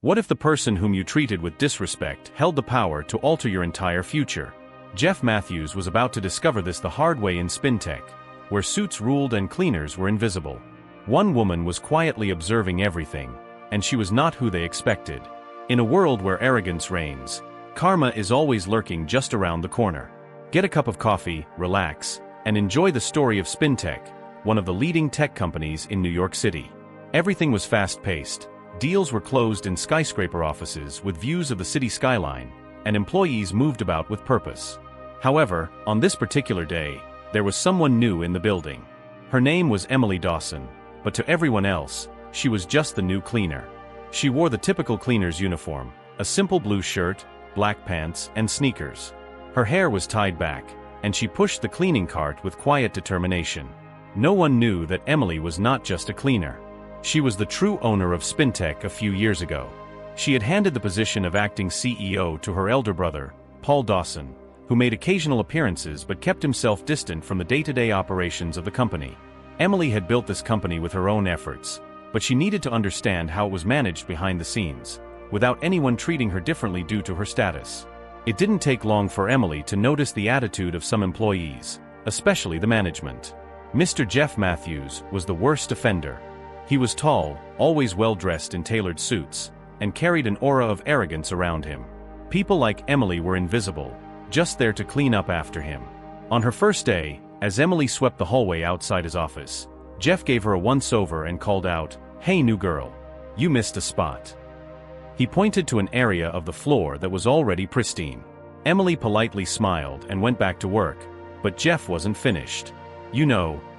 What if the person whom you treated with disrespect held the power to alter your entire future? Jeff Matthews was about to discover this the hard way in SpinTech, where suits ruled and cleaners were invisible. One woman was quietly observing everything, and she was not who they expected. In a world where arrogance reigns, karma is always lurking just around the corner. Get a cup of coffee, relax, and enjoy the story of SpinTech, one of the leading tech companies in New York City. Everything was fast-paced. Deals were closed in skyscraper offices with views of the city skyline, and employees moved about with purpose. However, on this particular day, there was someone new in the building. Her name was Emily Dawson, but to everyone else, she was just the new cleaner. She wore the typical cleaner's uniform, a simple blue shirt, black pants, and sneakers. Her hair was tied back, and she pushed the cleaning cart with quiet determination. No one knew that Emily was not just a cleaner. She was the true owner of SpinTech a few years ago. She had handed the position of acting CEO to her elder brother, Paul Dawson, who made occasional appearances but kept himself distant from the day-to-day operations of the company. Emily had built this company with her own efforts, but she needed to understand how it was managed behind the scenes, without anyone treating her differently due to her status. It didn't take long for Emily to notice the attitude of some employees, especially the management. Mr. Jeff Matthews was the worst offender. He was tall, always well-dressed in tailored suits, and carried an aura of arrogance around him. People like Emily were invisible, just there to clean up after him. On her first day, as Emily swept the hallway outside his office, Jeff gave her a once-over and called out, "Hey new girl, you missed a spot." He pointed to an area of the floor that was already pristine. Emily politely smiled and went back to work, but Jeff wasn't finished.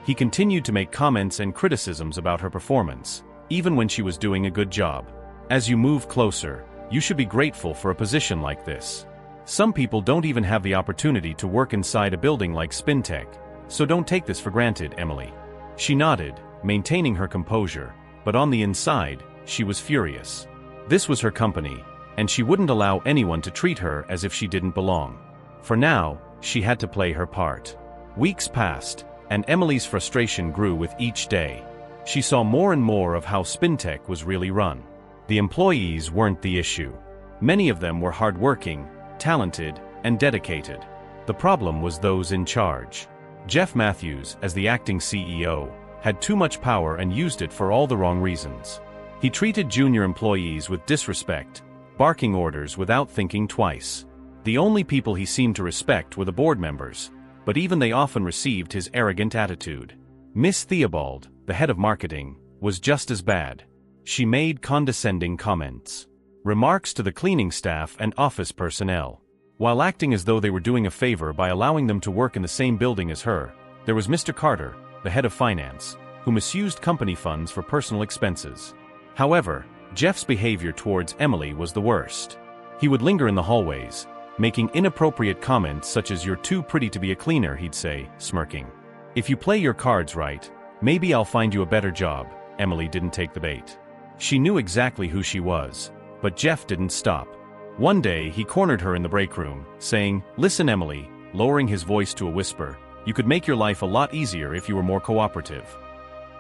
He continued to make comments and criticisms about her performance, even when she was doing a good job. As you move closer, you should be grateful for a position like this. Some people don't even have the opportunity to work inside a building like SpinTech, so don't take this for granted, Emily. She nodded, maintaining her composure, but on the inside, she was furious. This was her company, and she wouldn't allow anyone to treat her as if she didn't belong. For now, she had to play her part. Weeks passed, and Emily's frustration grew with each day. She saw more and more of how SpinTech was really run. The employees weren't the issue. Many of them were hardworking, talented, and dedicated. The problem was those in charge. Jeff Matthews, as the acting CEO, had too much power and used it for all the wrong reasons. He treated junior employees with disrespect, barking orders without thinking twice. The only people he seemed to respect were the board members, but even they often received his arrogant attitude. Miss Theobald, the head of marketing, was just as bad. She made condescending comments, remarks to the cleaning staff and office personnel. While acting as though they were doing a favor by allowing them to work in the same building as her, there was Mr. Carter, the head of finance, who misused company funds for personal expenses. However, Jeff's behavior towards Emily was the worst. He would linger in the hallways, making inappropriate comments such as "You're too pretty to be a cleaner," he'd say, smirking. "If you play your cards right, maybe I'll find you a better job." Emily didn't take the bait. She knew exactly who she was, but Jeff didn't stop. One day, he cornered her in the break room, saying, "Listen, Emily," lowering his voice to a whisper, "you could make your life a lot easier if you were more cooperative."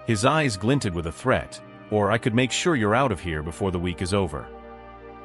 His eyes glinted with a threat, "Or I could make sure you're out of here before the week is over."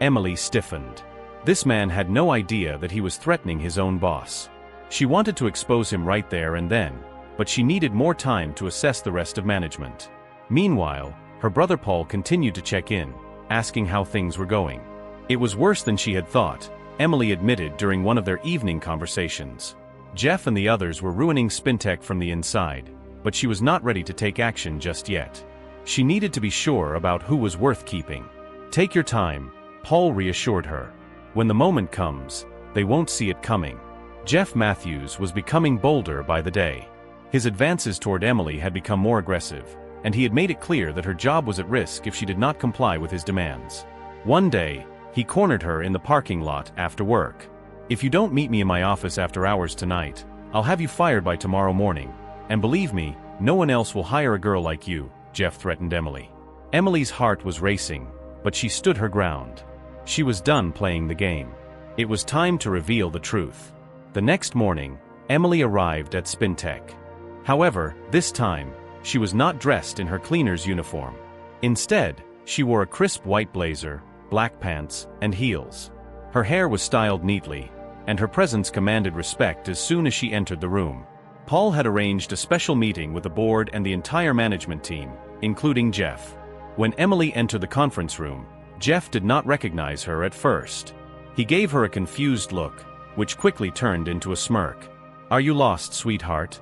Emily stiffened. This man had no idea that he was threatening his own boss. She wanted to expose him right there and then, but she needed more time to assess the rest of management. Meanwhile, her brother Paul continued to check in, asking how things were going. It was worse than she had thought, Emily admitted during one of their evening conversations. Jeff and the others were ruining SpinTech from the inside, but she was not ready to take action just yet. She needed to be sure about who was worth keeping. "Take your time," Paul reassured her. "When the moment comes, they won't see it coming." Jeff Matthews was becoming bolder by the day. His advances toward Emily had become more aggressive, and he had made it clear that her job was at risk if she did not comply with his demands. One day, he cornered her in the parking lot after work. "If you don't meet me in my office after hours tonight, I'll have you fired by tomorrow morning. And believe me, no one else will hire a girl like you," Jeff threatened Emily. Emily's heart was racing, but she stood her ground. She was done playing the game. It was time to reveal the truth. The next morning, Emily arrived at SpinTech. However, this time, she was not dressed in her cleaner's uniform. Instead, she wore a crisp white blazer, black pants, and heels. Her hair was styled neatly, and her presence commanded respect as soon as she entered the room. Paul had arranged a special meeting with the board and the entire management team, including Jeff. When Emily entered the conference room, Jeff did not recognize her at first. He gave her a confused look, which quickly turned into a smirk. "Are you lost, sweetheart?"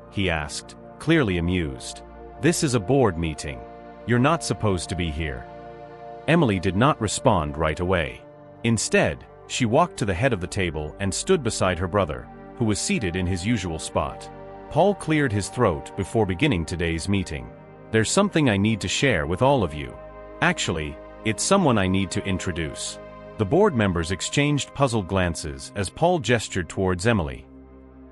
he asked, clearly amused. "This is a board meeting. You're not supposed to be here." Emily did not respond right away. Instead, she walked to the head of the table and stood beside her brother, who was seated in his usual spot. Paul cleared his throat before beginning today's meeting. "There's something I need to share with all of you. Actually, it's someone I need to introduce." The board members exchanged puzzled glances as Paul gestured towards Emily.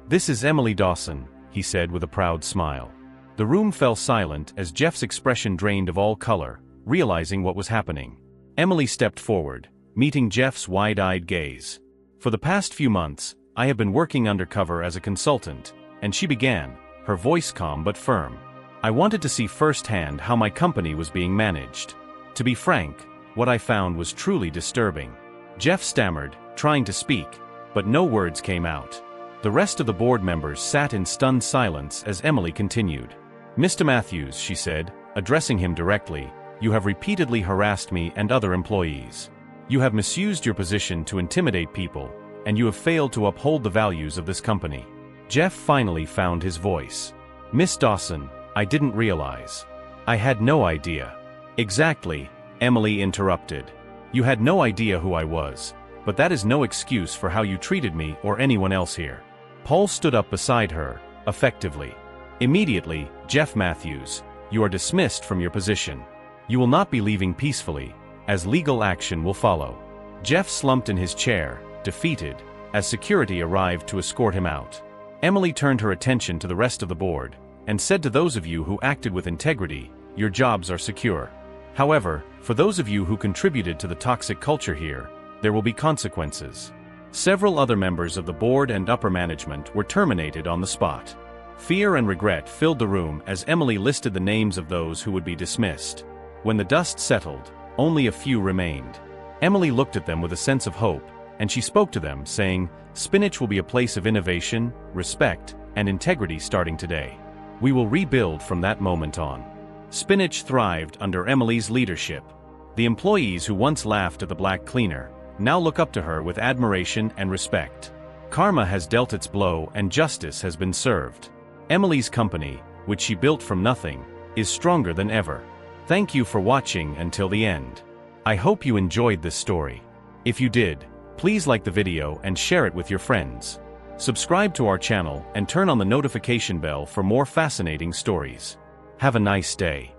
"This is Emily Dawson," he said with a proud smile. The room fell silent as Jeff's expression drained of all color, realizing what was happening. Emily stepped forward, meeting Jeff's wide-eyed gaze. "For the past few months, I have been working undercover as a consultant," and she began, her voice calm but firm. "I wanted to see firsthand how my company was being managed. To be frank, what I found was truly disturbing." Jeff stammered, trying to speak, but no words came out. The rest of the board members sat in stunned silence as Emily continued. "Mr. Matthews," she said, addressing him directly, "you have repeatedly harassed me and other employees. You have misused your position to intimidate people, and you have failed to uphold the values of this company." Jeff finally found his voice. "Miss Dawson, I didn't realize. I had no idea." "Exactly," Emily interrupted. "You had no idea who I was, but that is no excuse for how you treated me or anyone else here." Paul stood up beside her, effectively. "Immediately, Jeff Matthews, you are dismissed from your position. You will not be leaving peacefully, as legal action will follow." Jeff slumped in his chair, defeated, as security arrived to escort him out. Emily turned her attention to the rest of the board, and said to those of you who acted with integrity, "Your jobs are secure. However, for those of you who contributed to the toxic culture here, there will be consequences." Several other members of the board and upper management were terminated on the spot. Fear and regret filled the room as Emily listed the names of those who would be dismissed. When the dust settled, only a few remained. Emily looked at them with a sense of hope, and she spoke to them, saying, "Spinach will be a place of innovation, respect, and integrity starting today. We will rebuild from that moment on." Spinach thrived under Emily's leadership. The employees who once laughed at the black cleaner now look up to her with admiration and respect. Karma has dealt its blow and justice has been served. Emily's company, which she built from nothing, is stronger than ever. Thank you for watching until the end. I hope you enjoyed this story. If you did, please like the video and share it with your friends. Subscribe to our channel and turn on the notification bell for more fascinating stories. Have a nice day.